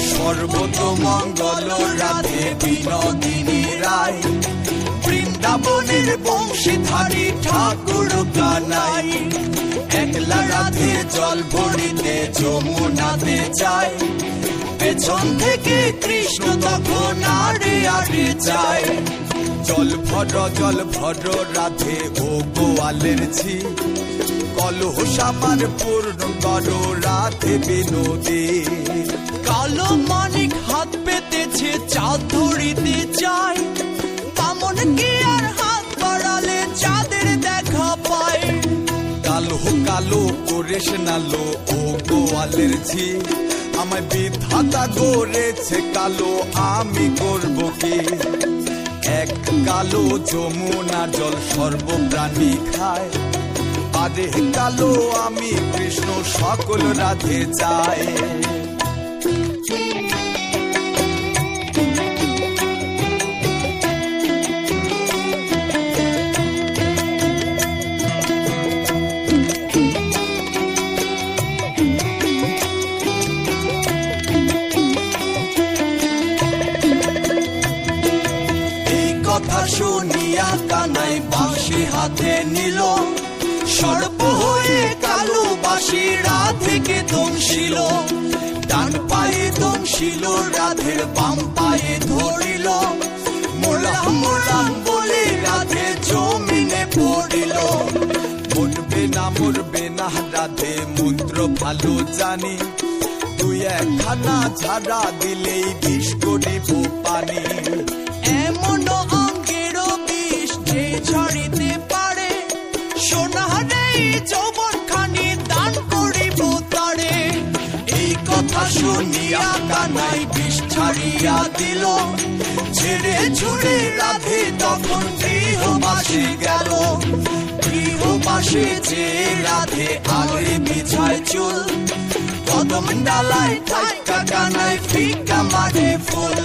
সর্বতমঙ্গল রাধে বিনোদিনী রায়, বৃন্দাবনের বংশীধারী ঠাকুর কানাই। একলা রাধে জল ভরিতে যমুনাতে যায়, পেছন থেকে কৃষ্ণ তখন আরে আরে যায়। জল ভর রাধে ও গোয়ালের ঝি, কলহ আমার পূর্ণ করো রাধে বিনোদী। কালো মানিক হাত পেতেছে চাঁদ ধরিতে চায়, বামন কি আর হাত বাড়ালে চাঁদের দেখা পায়। কালো কালো করেস নালো ও গোয়ালের ঝি, আমায় বিধাতা গড়েছে কালো, আমি করব কি? এক কালো যমুনার জল সর্বপ্রাণী খায়, আরে কালো আমি কৃষ্ণ সকল রাধে চাই। কথা শুনিয়া কানাই বাঁশি হাতে নিল, সর্প হয়ে কালো বাঁশি রাধেকে দংশিল। ডান পায়ে দংশিল রাধের বাম পায়ে ধরিল, মোলাম মোলাম বলে রাধে জমিনে পড়িল। মরবে না রাধে মন্ত্র ভালো জানি, তুই একখানা ঝাড়া দিলেই বিষ করিব পানি। এমন অঙ্গেরও বিষ যে ঝরিতে পারে, সোনারে যৌবন খানি দান করিব তারে। এই কথা শুনিয়া কানাই বিষ ছাড়িয়া দিল, ছেড়ে ছুড়ে রাধে তখন গৃহবাসে গেল। গৃহবাসে যে রাধে আগে বিছায় চুল, কদম ডালায় ঠাইকা কানাই ফিকা মারে ফুল।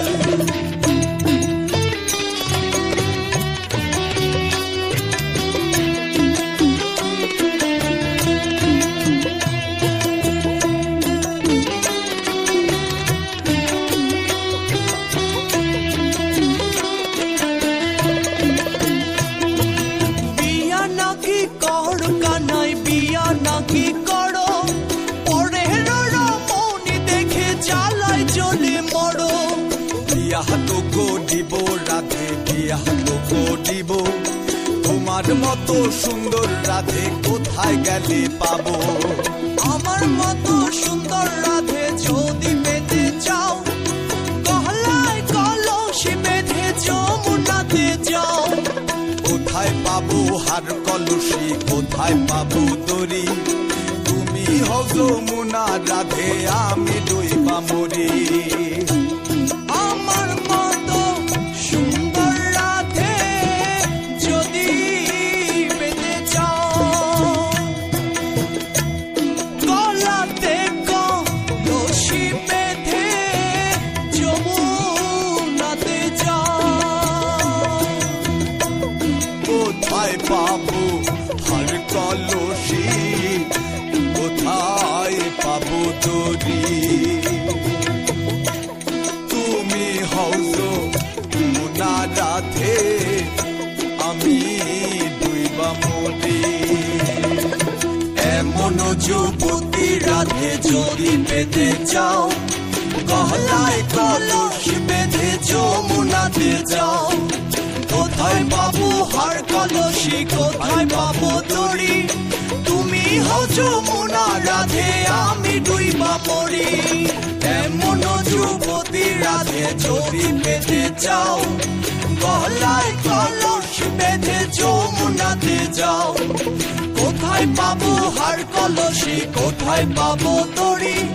রাধে বিয়া তো করিব, তোমার মতো সুন্দর রাধে কোথায় গেলে পাবো? আমার মতো সুন্দর রাধে যদি পেতে চাও, গলায় কলসি বেঁধে যমুনাতে যাও। কোথায় পাবো হার কলসি, কোথায় পাবো দড়ি? তুমি হও যমুনা রাধে, আমি ডুইবা মরি। আমার মতো সুন্দর রাধে যদি পেতে চাও, গলাতে কলসি বেঁধে যমুনাতে যাও। কোথায় পাবো হার কলসি, কোথায় পাবো দড়ি? তুমি হও যমুনা রাধে, আমি ডুইবা মরি। এমন যুবতী রাধে যদি পেতে চাও, গলায় কলসি বেঁধে যমুনাতে যাও। কোথায় পাবো হার কলসি, কোথায় পাবো দড়ি? তুমি হও যমুনা রাধে, আমি ডুইবা মরি। এমন যুবতী রাধে যদি পেতে চাও, গলায় কলসি বেঁধে যমুনাতে যাও। কোথায় পাবো হার কলসি, কোথায় পাবো দড়ি?